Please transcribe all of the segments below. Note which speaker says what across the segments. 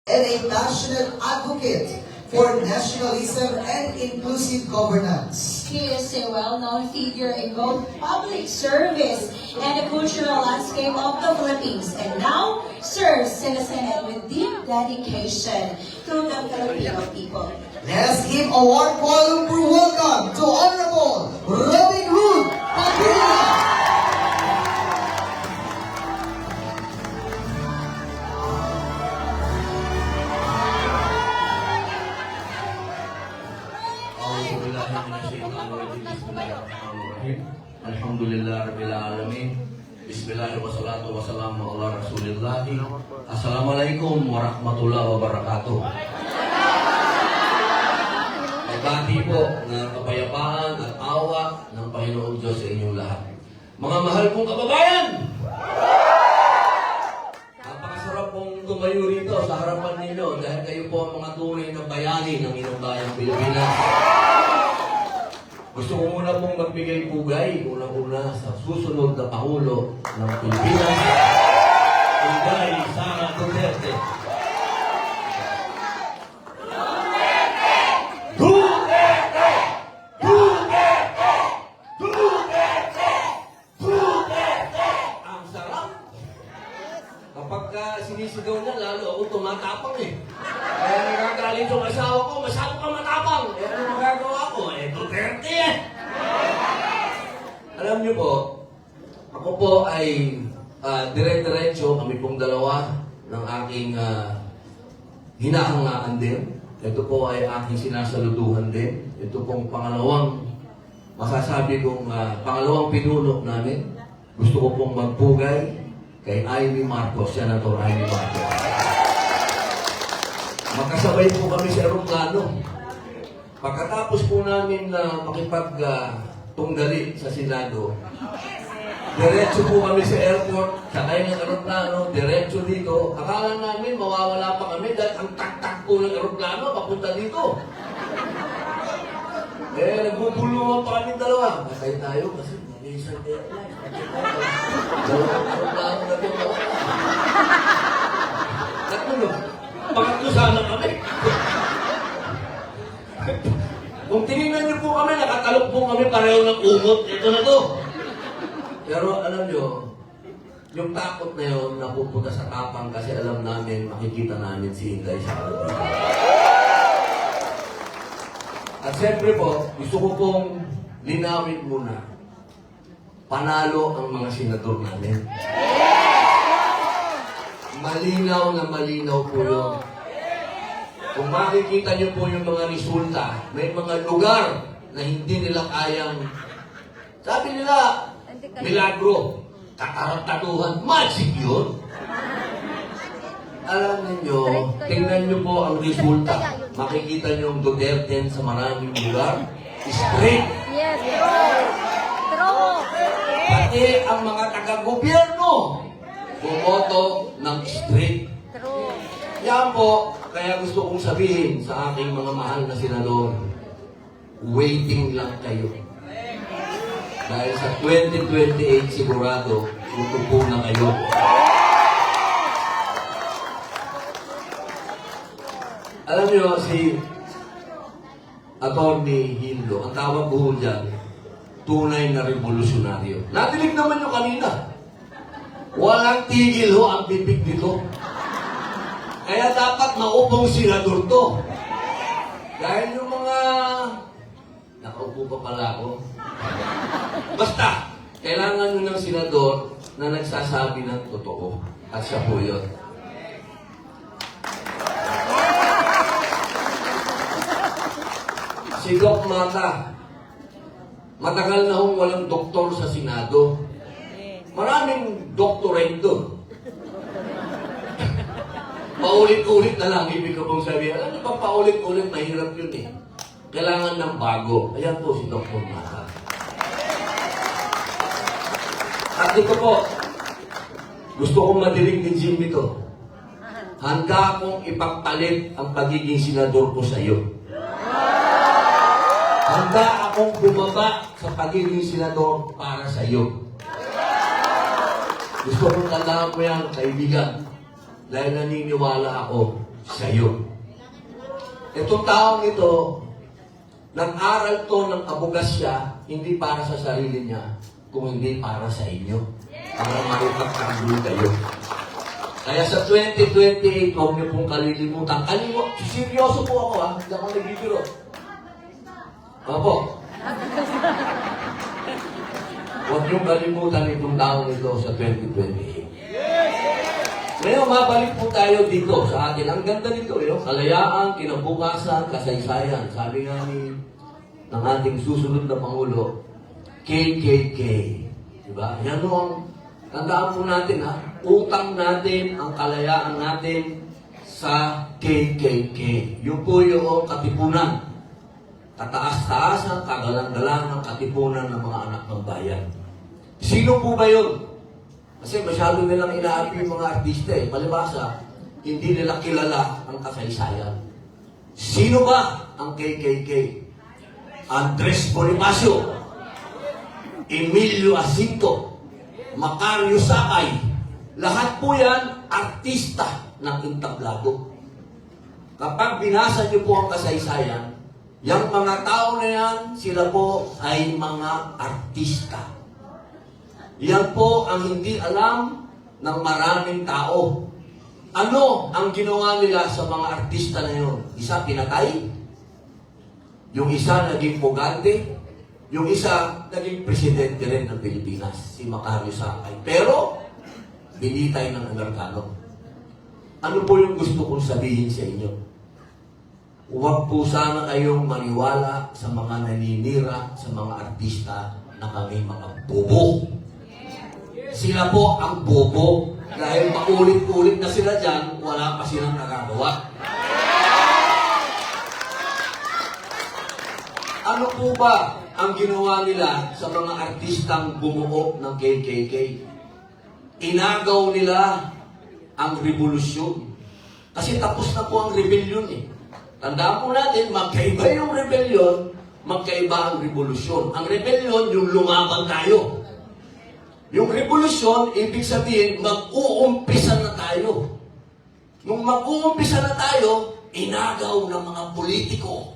Speaker 1: and a passionate advocate for nationalism and inclusive governance.
Speaker 2: He is a well-known figure in both public service and the cultural landscape of the Philippines, and now serves in the Senate with deep dedication to the Filipino people.
Speaker 1: Let's give a warm Kuala Lumpur welcome to Honorable Robin Hood Padilla.
Speaker 3: Alhamdulillah Rabbil Alamin. Bismillah wassalatu wassalamu ala Rasulillah. Assalamualaikum warahmatullahi wabarakatuh. Nagbati po ng kapayapaan at awa ng Panginoong Diyos sa inyong lahat. Mga mahal kong kababayan! Napakasarap pong tumayo rito sa harapan ninyo dahil kayo po ang mga tunay na bayani ng inyong bayang Pilipinas. Gusto ko muna pong magbigay pugay, unang-una sa susunod na Pangulo ng Pilipinas, Inday Sara Duterte. Duterte! Duterte! Duterte! Duterte! Duterte! Ang sarap! Kapag sinisigaw niya, lalo ako tumatapang eh. Kaya nagagalit yung asawa ko, masyado ka matapang. Eh, ano magagawa ko? Eh, Duterte eh! Alam niyo po, ako po ay dire-diretso, kami pong dalawa ng aking hinahangaan din. Ito po ay aking sinasaluduhan din. Ito pong pangalawang, masasabi kong pangalawang pinuno namin. Gusto ko pong magpugay kay Amy Marcos, Senator Amy Marcos. Magkasabay po kami sa aeroplano. Pagkatapos po namin na makipag-tunggali sa Senado, diretso po kami sa airport, sakay ng aeroplano, diretso dito. Akala namin mawawala pa kami dahil ang tak-tak po ng aeroplano papunta dito. Eh, nagbubulungan pa kami dalawa. Matay tayo kasi Malaysian Airlines. Dalawang aeroplano na ito mawala. Natulog. Pangatlo sana kami. Kung tinignan niyo po kami, nakatalok po kami pareho ng umot. Ito na to. Pero alam niyo, yung takot na yun, napupunta sa tapang kasi alam namin, makikita namin si Inday Sara. At siyempre po, gusto ko pong linawin muna. Panalo ang mga senador namin. Malinaw na malinaw po yun. Kung makikita niyo po yung mga resulta, may mga lugar na hindi nila kayang, sabi nila, milagro, kakaraptatuhan, magic yun. Alam niyo, tingnan niyo po ang resulta. Makikita niyo yung Duterte sa maraming lugar. Straight.
Speaker 4: Yes, true. True.
Speaker 3: Pati ang mga taga-gobyerno, bumoto ng straight.
Speaker 4: True.
Speaker 3: Yan po, kaya gusto kong sabihin sa aking mga mahal na senador, waiting lang kayo. Dahil sa 2028 sigurado, tutupo na kayo. Alam niyo, si Atty. Hildo, ang tawag ko dyan, tunay na revolusyonaryo. Natinig naman nyo kanina. Walang tigil ho ang bibig dito. Kaya dapat maupong senador to. Dahil yung mga... Nakaupo pa pala ako. Basta, kailangan nyo ng senador na nagsasabi ng totoo. At siya po yun. Si Doc Mata, matagal na hong walang doktor sa Senado. Maraming doktorate doon. Paulit-ulit na lang, ibig ko pong sabihin. Alam niyo pa, paulit-ulit, mahirap yun eh. Kailangan ng bago. Ayan po si Dr. Mata. At ito po, gusto kong madinig ni Jimmy to. Handa akong ipagpalit ang pagiging senador ko sa iyo. Handa akong bumaba sa pagiging senador para sa iyo. Gusto kong tandaan mo yan, kaibigan. Dahil naniniwala ako sa'yo. Itong taong ito, nag-aral to ng abogasya, hindi para sa sarili niya, kung hindi para sa inyo. Para makipagtanggol kayo. Kaya sa 2028, huwag niyo pong kalilimutan. Seryoso po ako ha, hindi ako nagbibiro. Opo. Huwag niyong kalimutan itong taong ito sa 2028. Ngayon, mabalik po tayo dito sa atin. Ang ganda nito, yung kalayaan, kinabukasan, kasaysayan. Sabi nga ng ating susunod na Pangulo, KKK. Diba? Yan ang tandaan po natin ha. Utang natin ang kalayaan natin sa KKK. Yun po yung katipunan. Kataas-taasan, kagalang-galang ang katipunan ng mga anak ng bayan. Sino po ba yun? Kasi masyado nilang inaapi yung mga artista eh. Palibasa, hindi nila kilala ang kasaysayan. Sino ba ang KKK? Andres Bonifacio, Emilio Jacinto, Macario Sakay. Lahat po yan, artista ng entablado. Kapag binasa niyo po ang kasaysayan, yung mga tao na yan, sila po ay mga artista. Yan po ang hindi alam ng maraming tao. Ano ang ginawa nila sa mga artista na yun? Isa pinatay, yung isa naging pugante, yung isa naging presidente rin ng Pilipinas, si Macario Sakay. Pero, binitay ng Amerikano. Ano po yung gusto kong sabihin sa inyo? Huwag po sana kayong maniwala sa mga naninira sa mga artista na kami mga bobo. Sila po ang bobo. Dahil paulit-ulit na sila dyan, wala pa silang nagagawa. Ano po ba ang ginawa nila sa mga artistang bumuo ng KKK? Inagaw nila ang revolusyon. Kasi tapos na po ang rebellion eh. Tandaan po natin, magkaiba yung rebellion, magkaiba ang revolusyon. Ang rebellion, yung lumaban tayo. Yung revolusyon, ibig sabihin, mag-uumpisa na tayo. Nung mag-uumpisa na tayo, inagaw ng mga politiko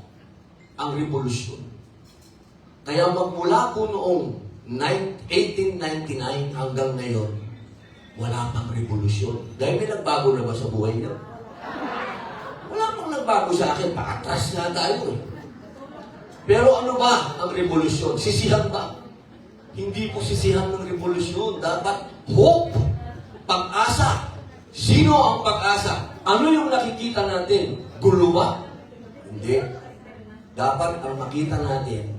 Speaker 3: ang revolusyon. Kaya magmula po noong 1899 hanggang ngayon, wala pang revolusyon. Dahil may nagbago na ba sa buhay niya? Wala pang nagbago sa akin, pakatras nga tayo eh. Pero ano ba ang revolusyon? Sisihan ba? Hindi po sisihan ng revolusyon. Dapat hope, pag-asa. Sino ang pag-asa? Ano yung nakikita natin? Gulo ba? Hindi. Dapat ang makita natin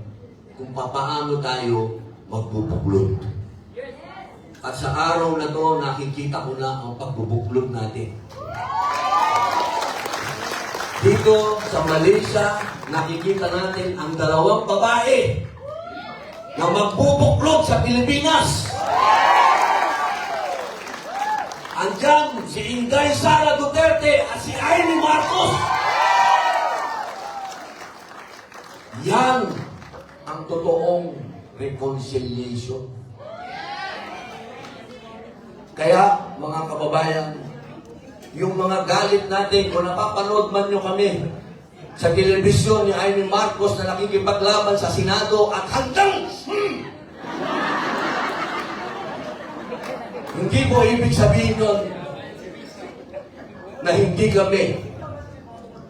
Speaker 3: kung papaano tayo magbubuklod. At sa araw na to, nakikita ko na ang pagbubuklod natin. Dito sa Malaysia, nakikita natin ang dalawang babae na magbubuklod sa Pilipinas. Andyan si Inday Sara Duterte at si Amy Marcos. Yan ang totoong reconciliation. Kaya, mga kababayan, yung mga galit natin, kung napapanood man nyo kami sa telebisyon ni Amy Marcos na nakikipaglaban sa Senado at hanggang hindi po ibig sabihin nun na hindi kami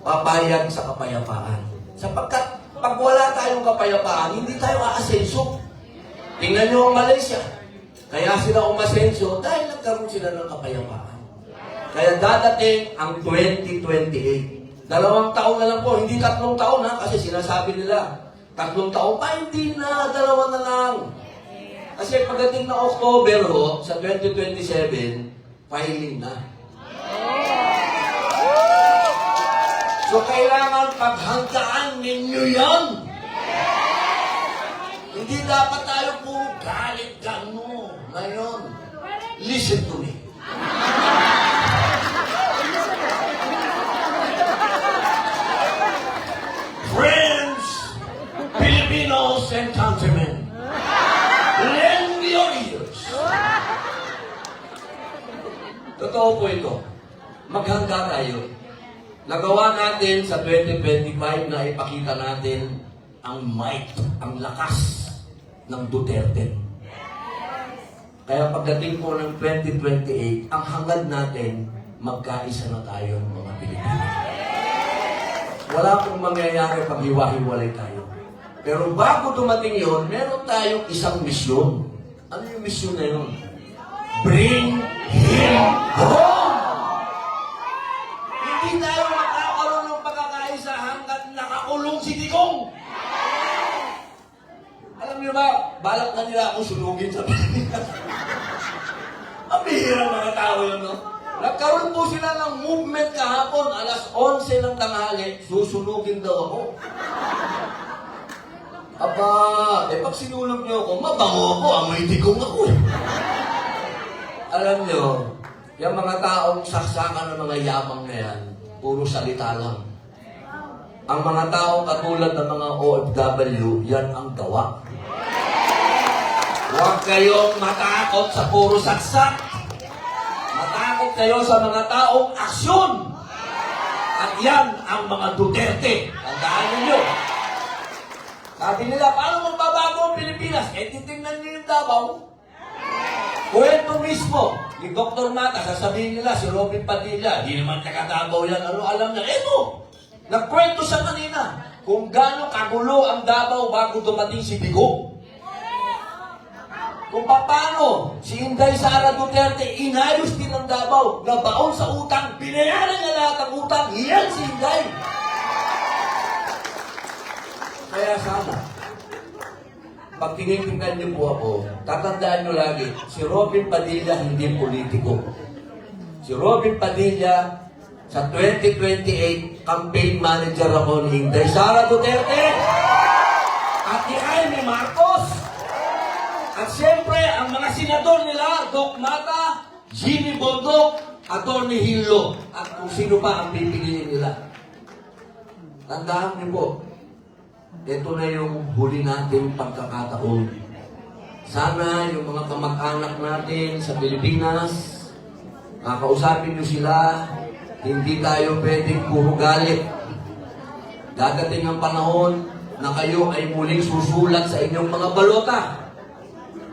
Speaker 3: papayag sa kapayapaan. Sapagkat pag wala tayong kapayapaan, hindi tayo aasenso. Tingnan nyo ang Malaysia. Kaya sila umasenso dahil nagkaroon sila ng kapayapaan. Kaya dadating ang 2028. 2 taon na lang po, hindi 3 taon ha, kasi sinasabi nila, 3 taon pa, hindi na, 2 na lang. Kasi pagdating na October ho, sa 2027, filing na. So kailangan paghandaan ninyo yan. Hindi dapat tayo puro galit mo. Ngayon, listen to me. Friends, Filipinos and countrymen, lend your ears. Totoo po ito. Maghanda tayo. Nagawa natin sa 2025 na ipakita natin ang might, ang lakas ng Duterte. Kaya pagdating po ng 2028, ang hangad natin, magkaisa na tayo mga Pilipino. Wala pong mangyayari pag hiwa-hiwalay tayo. Pero bago dumating yon, meron tayong isang misyon. Ano yung misyon na yun? Bring him home! Hindi tayo magkakaroon ng pagkakaisa hanggat nakakulong si Digong. Alam niyo ba, balak na nila akong sunugin sa Pilipinas. Ang bihira mga tao yun, no? Nagkaroon po sila ng movement kahapon, alas 11 ng tanghali, susunugin daw ako. Aba, pag sinulog niyo ako, mabango ako, amoy Digong ako. Alam niyo, yung mga taong saksakan ng mga yabang na yan, puro salita lang. Ang mga taong katulad ng mga OFW, yan ang gawa. Huwag kayong matakot sa puro saksak. Matakot kayo sa mga taong aksyon. At yan ang mga Duterte. Tandaan ninyo. Sabi nila, paano magbabago ang Pilipinas? Titingnan niyo yung Davao. Kwento mismo ni Dr. Mata, sasabihin nila si Robin Padilla, di naman taga-Davao yan, ano alam niya? Nagkwento siya kanina kung gaano kagulo ang Davao bago dumating si Digong. Kung paano si Inday Sara Duterte inayos din ng Davao na baon sa utang, binayaran niya lahat ng utang, yan si Inday. Kaya sana, pag tinitingnan niyo po ako, tatandaan niyo lagi, si Robin Padilla hindi politiko. Si Robin Padilla, sa 2028, campaign manager ako ni Inday Sara Duterte at ni Jaime Marcos. At siyempre, ang mga senador nila, Doc Mata, Jimmy Bondok, Atty. Hillo, at kung sino pa ang pipiliin nila. Tandaan niyo po, ito na yung huli nating pagkakataon. Sana yung mga kamag-anak natin sa Pilipinas, kakausapin niyo sila, hindi tayo pwedeng puro galit. Dadating ang panahon na kayo ay muling susulat sa inyong mga balota.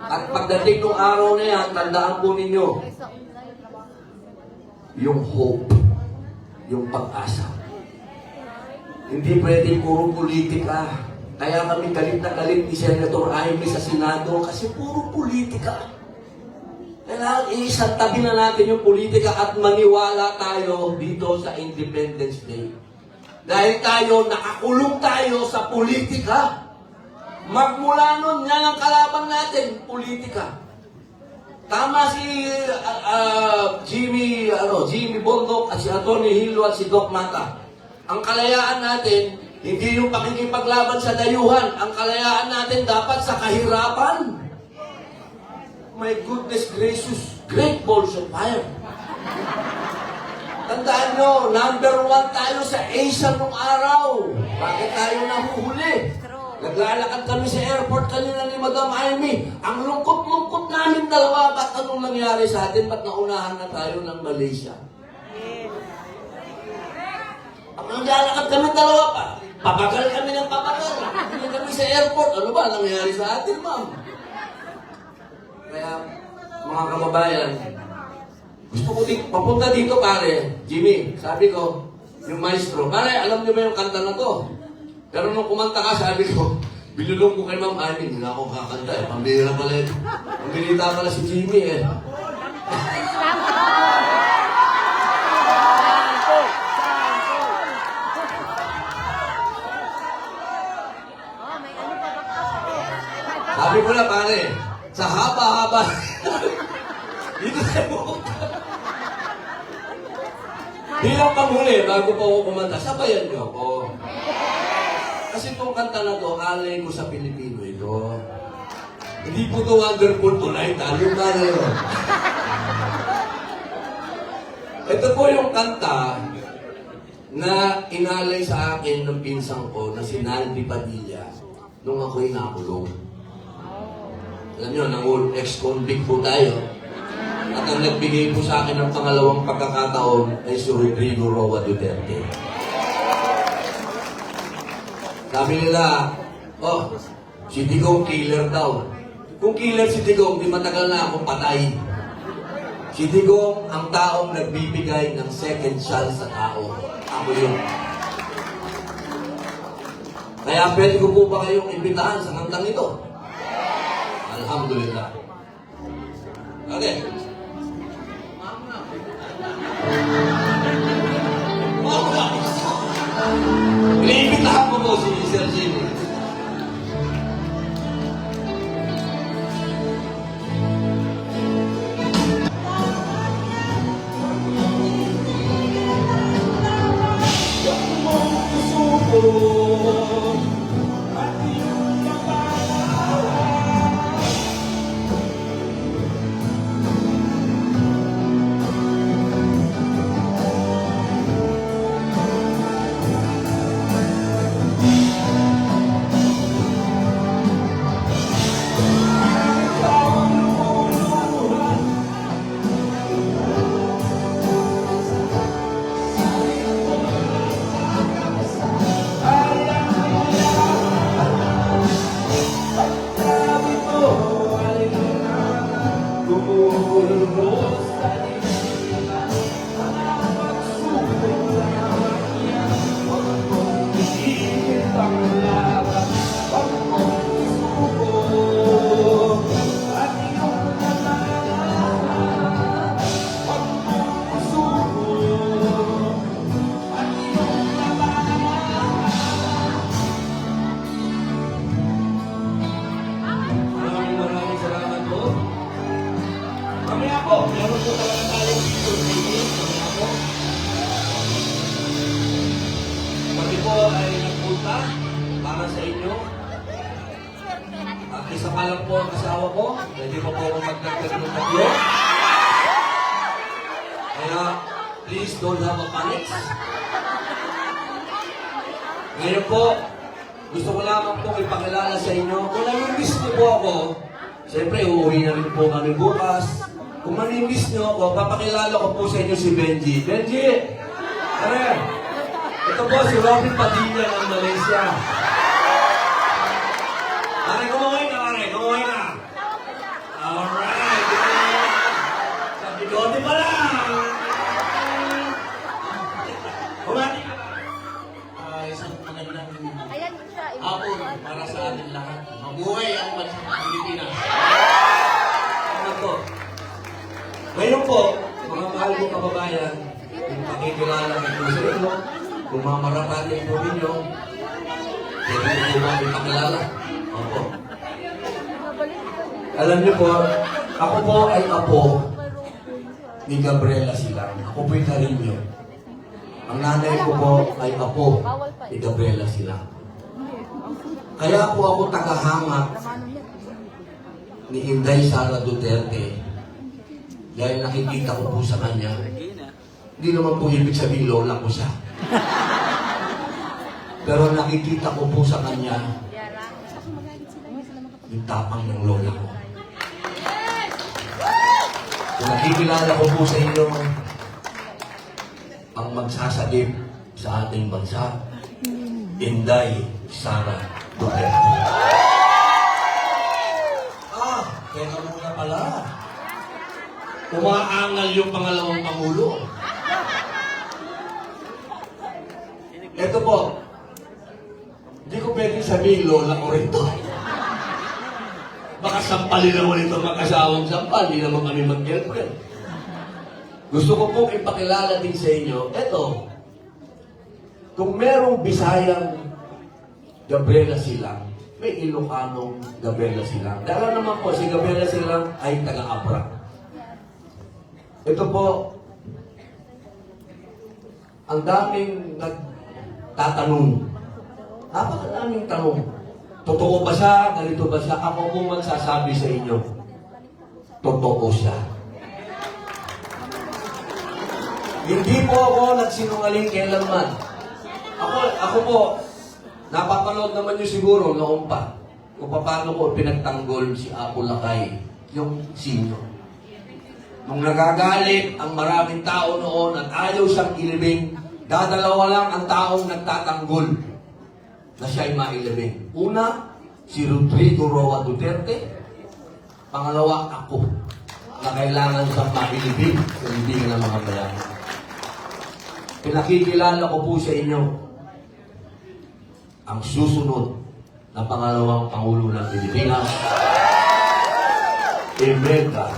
Speaker 3: At pagdating ng araw na yan, tandaan po ninyo, yung hope, yung pag-asa. Hindi pwedeng puro politika. Kaya kami galit na galit ni Senator Jaime sa Senado kasi puro politika. Kailangan isang tabi na natin yung politika at maniwala tayo dito sa Independence Day. Dahil tayo, nakakulong tayo sa politika. Magmula nun, yan ang kalaban natin, politika. Tama si Jimmy Bondok at si Atty. Hillo at si Doc Mata. Ang kalayaan natin, hindi yung pakikipaglaban sa dayuhan. Ang kalayaan natin dapat sa kahirapan. My goodness gracious, great balls of fire. Tandaan nyo, number 1 tayo sa Asia nung araw. Bakit tayo nahuhuli? Naglalakad kami sa airport kanina ni Madam Amy. Ang lungkot-lungkot namin dalawa. Ba't anong nangyari sa atin? Ba't naunahan na tayo ng Malaysia? Ang naglalakad kami dalawa pa. Pabagal kami ng pabagal. Hindi kami sa airport. Ano ba nangyari sa atin, ma'am? Kaya, mga kababayan, gusto ko papunta dito, pare. Jimmy, sabi ko, yung maestro, pare, alam niyo ba yung kanta na to? Pero nung kumanta ka, sabi ko, binulong ko kay Ma'am Ani, hindi na ako kakanta eh. Pambira pala ito. Pambirita pala si Jimmy eh. Sabi ko na, pare, sa haba-haba. Dito sa buhok. Bilang panghuli, bago pa ako kumanta, sabayan niyo ako. Kasi itong kanta na to, alay ko sa Pilipino ito. Hindi po ito wonderful tonight, yung pare yun. Ito po yung kanta na inalay sa akin ng pinsang ko na si Naldi Padilla nung ako'y nakulong. Alam nyo, ex-convict po tayo. At ang nagbigay po sa akin ng pangalawang pagkakataon ay si Rodrigo Roa Duterte. Sabi nila, oh, si Digong killer daw. Kung killer si Digong, di matagal na akong patay. Si Digong ang taong nagbibigay ng second chance sa tao. Ako yun. Kaya pwede ko po ba kayong imbitahan sa kantang ito? Alhamdulillah. Okay. Iniimbitahan mo po si Sir Jimmy. Maraming salamat po. Mamaya po, meron po talaga tayong video training. Mamaya po. Kami po ay nagpunta para sa inyo. At isa pa lang po ang asawa ko. Pwede po po akong magdagdag ng tatlo. Kaya, please don't have a panic. Ngayon po, gusto ko lamang po ipakilala sa inyo. Kung nami-miss niyo po ako, siyempre uuwi na rin po kami bukas. Kung nami-miss niyo ako, papakilala ko po sa inyo si Benji. Benji! Ano? Ito po si Robin Padilla ng Malaysia. Pare, kumuhay na, pare. Kumuhay na. Alright. Sa bigote pa lang. Kumati ka ba? Isang magandang
Speaker 4: Ayan siya.
Speaker 3: hapon para sa atin lahat. Mabuhay ang bansang Pilipinas. Ano po? Ngayon po, mga mahal kong kababayan, kung pakikilala ko po sa inyo, kung mamarapatan po ninyo, pwede ko po ba ipakilala? Opo. Alam niyo po, ako po ay apo ni Gabriela Silang. Ako po'y Carinyo. Ang nanay ko po ay apo ni Gabriela Silang. Kaya po ako tagahamak ni Inday Sara Duterte dahil nakikita ko po sa kanya. Hindi naman po ibig sabihin lola ko siya. Pero nakikita ko po sa kanya yung tapang ng lola ko. Kung nakikilala ko po sa inyo ang magsasagip sa ating bansa, Inday Sara Duterte. Teka muna pala. Umaangal yung pangalawang Pangulo. Ito po, hindi ko pwedeng sabihin lola ko rin to. Baka sampalin naman ito mag-asawang sampal, hindi naman kami mag-girlfriend. Gusto ko pong ipakilala din sa inyo, eto, kung merong Bisayang Gabriela Silang, may Ilocanong Gabriela Silang. Dahil naman po, si Gabriela Silang ay taga-Abra. Ito po, ang daming nagtatanong. Napakadaming tanong. Totoo ba siya? Ganito ba siya? Ako po magsasabi sa inyo. Totoo siya. Hindi po ako nagsinungaling kailanman. Ako po, napapanood naman niyo siguro noon pa kung paano ko pinagtanggol si Apo Lakay, yung senior. Nung nagagalit ang maraming tao noon at ayaw siyang ilibing, dadalawa lang ang taong nagtatanggol na siya'y mailibing. Una, si Rodrigo Roa Duterte. Pangalawa, ako, na kailangan siyang mailibing sa libingan ng mga bayan. Pinakikilala ko po sa inyo ang susunod na pangalawang Pangulo ng Pilipinas, Imelda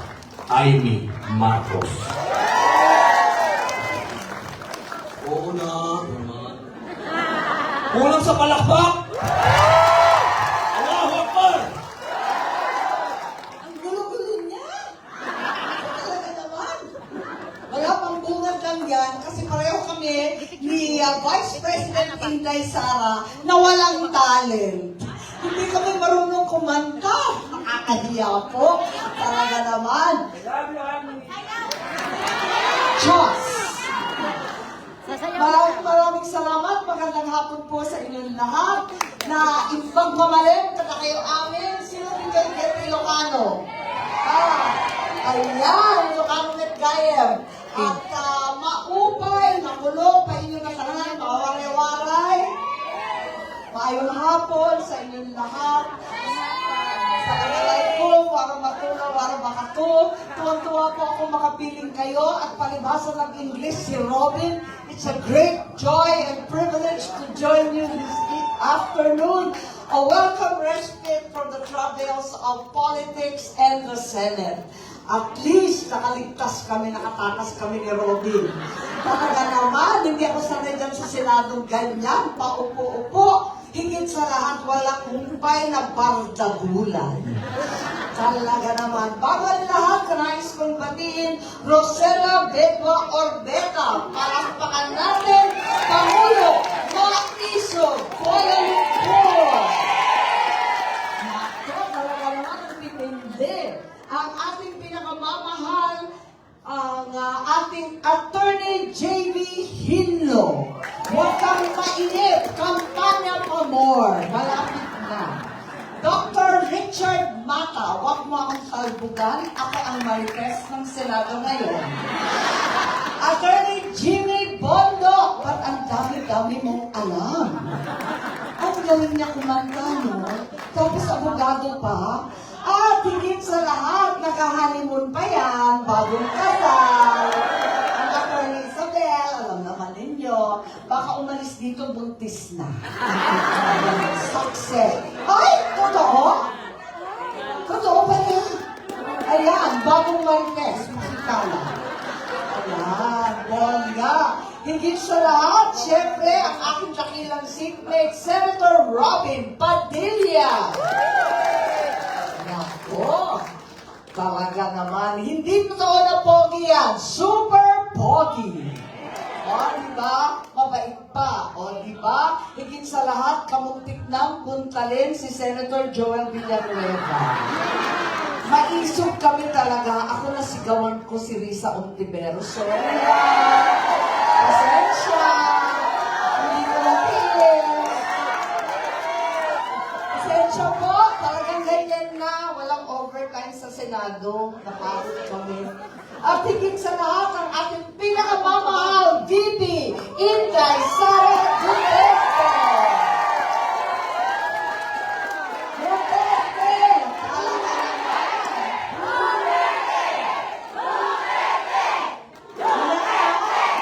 Speaker 3: Amy Marcos. Oo na. Kulang sa palakpak! Allahu Akbar!
Speaker 5: Ang gulo-gulo niya. Talaga naman. Wala pang bungad lang yan kasi pareho kami ni Vice President Inday Sara na walang talent. Hindi kami marunong kumanta. Nakakahiya po. Talaga naman. Diyos! Maraming salamat. Magandang hapon po sa inyong lahat na ibang mamalim kada kayo amin. Sino din kayo kay Ilocano? Ayan, Ilocano met Gayem. At maupay, makulo, pa inyong nasanan, mawaray-waray. Maayong hapon sa inyong lahat. Sa kanilay ko, warang matuna, warang makato. Tuwan-tuwa po ako makapiling kayo at palibhasa ng English si Robin. It's a great joy and privilege to join you this afternoon. A welcome respite from the travails of politics and the Senate. At least nakaligtas kami, nakatakas kami ni Robin. Talaga naman, hindi ako sanay dyan sa Senadong ganyan, paupo-upo. Higit sa lahat, walang humpay na bardagulan. Talaga naman. Bago ang lahat, kanais kong batiin, Rosella Bedwa Orbeta. Palakpakan natin, Pangulo Mauricio Kuala Lumpur. Nato, talaga naman ang pitindi. Ang ating pinakamamahal, ang ating Attorney J.V. Hinlo. Huwag kang mainip, kampanya pa more. Malapit na. Dr. Richard Mata, huwag mo akong salbugan. Ako ang Marites ng Senado ngayon. Attorney Jimmy Bondo, ba't ang dami-dami mong alam? Ang galing niya kumanta, no? Tapos abogado pa. At higit sa lahat, nakahanimon pa yan, bagong kasal. Ang Attorney Isabel, alam naman ninyo, baka umalis dito, buntis na. Success. Ay, totoo? Totoo ba yan? Ayan, bagong Marites, makikala. Ayan, bongga. Higit sa lahat, syempre, ang aking dakilang seatmate, Senator Robin Padilla. Nako, talaga naman, hindi totoo na pogi yan, super pogi. O, diba? Mabait pa. O, diba? Higit sa lahat, kamuntik nang puntalin si Senator Joel Villanueva. Maisog kami talaga. Ako nasigawan ko si Risa Ontiveros. Sorry lang. Pasensya. Hindi ko natin. Pasensya po. Talagang ganyan na. Walang overtime sa Senado. Napagod kami. At higit sa lahat, ang ating pinakamamahal VP, Inday Sara Duterte. Duterte! Talaga naman.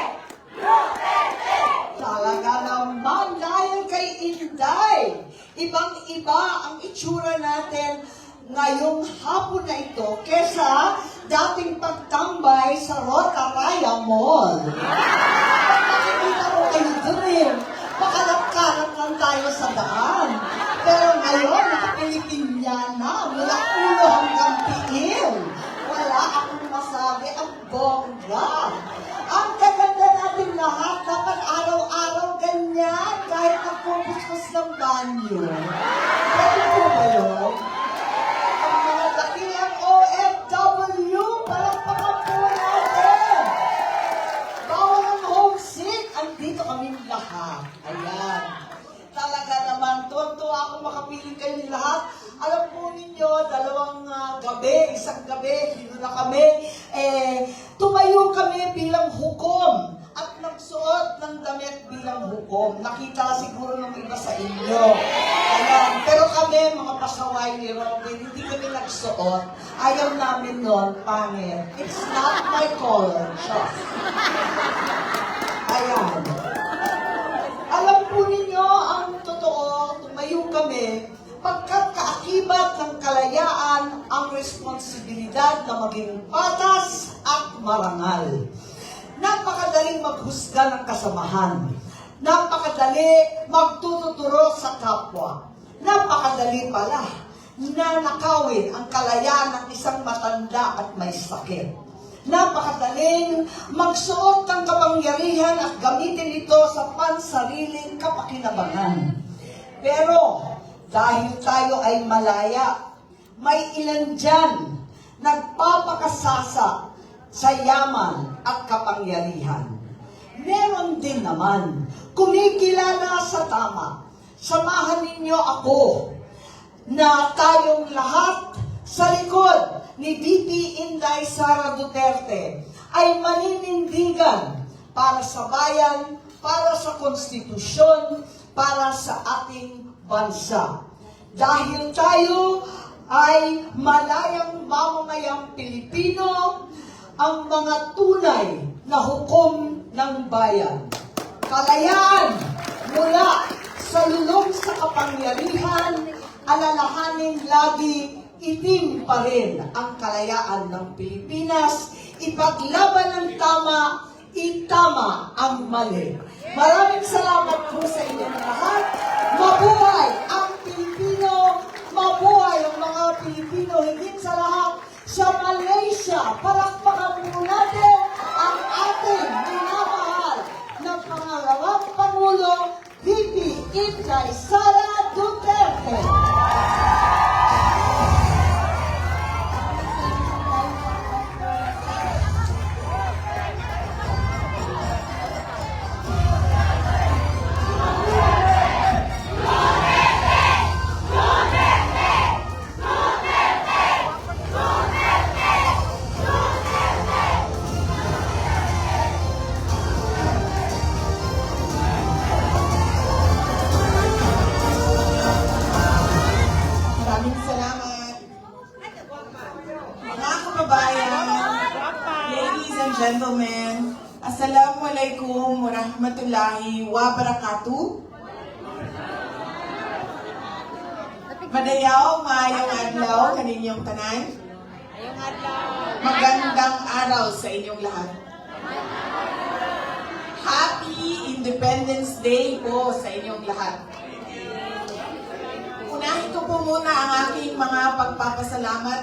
Speaker 5: Talaga naman, dahil kay Inday, ibang-iba ang itsura natin ngayong hapon na ito kesa dating pagtambay sa Rotaraya Mall. Nakikita ko kayo dun. Makalat-kalat lang tayo sa daan. Pero ngayon, nakapilipinyana mula ulo hanggang tiil. Wala akong masabi ang bongga. Ang kaganda natin lahat, dapat araw-araw ganyan kahit nagpupustos ng banyo. Pwede po ba yun? Ang mga dakilang OFW, palakpakan po natin. Bawal ang homesick, andito kami lahat. Ayan. Talaga naman, tuwa-tuwa ako makapiling kayong lahat. Alam po ninyo, dalawang gabi, isang gabi, hino na kami, home. Nakita siguro ng iba sa inyo. Ayan. Pero kami, mga pasaway ni Robin, hindi kami nagsuot. Ayaw namin nun, pangit. It's not my color. Just. Ayan. Alam po ninyo, ang totoo, tumayo kami, pagkat kaakibat ng kalayaan ang responsibilidad na maging patas at marangal. Napakadaling maghusga ng kasamahan. Napakadali magtututuro sa kapwa. Napakadali pala na nakawin ang kalayaan ng isang matanda at may sakit. Napakadaling magsuot ng kapangyarihan at gamitin ito sa pansariling kapakinabangan. Pero dahil tayo ay malaya, may ilan dyan nagpapakasasa sa yaman at kapangyarihan. Meron din naman kumikilala sa tama. Samahan ninyo ako na tayong lahat sa likod ni VP Inday Sara Duterte ay maninindigan para sa bayan, para sa konstitusyon, para sa ating bansa. Dahil tayo ay malayang mamamayang Pilipino, ang mga tunay na hukom ng bayan. Kalayaan mula sa lulong sa kapangyarihan, alalahanin lagi, itim pa rin ang kalayaan ng Pilipinas, ipaglaban ng tama, itama ang mali. Maraming salamat po sa inyong lahat. Mabuhay ang Pilipino, mabuhay ang mga Pilipino, higit sa lahat sa Malaysia. Palakpakan po natin ang ating minamahal na pangalawang Pangulo, VP Inday Sara Duterte.
Speaker 6: Maraming salamat. Mga kababayan, ladies and gentlemen, Assalamualaikum warahmatullahi wabarakatuh. Madayaw, maayong adlaw kaninyong tanan. Magandang araw sa inyong lahat. Happy Independence Day po sa inyong lahat. Unahin ko po muna ang aking mga pagpapasalamat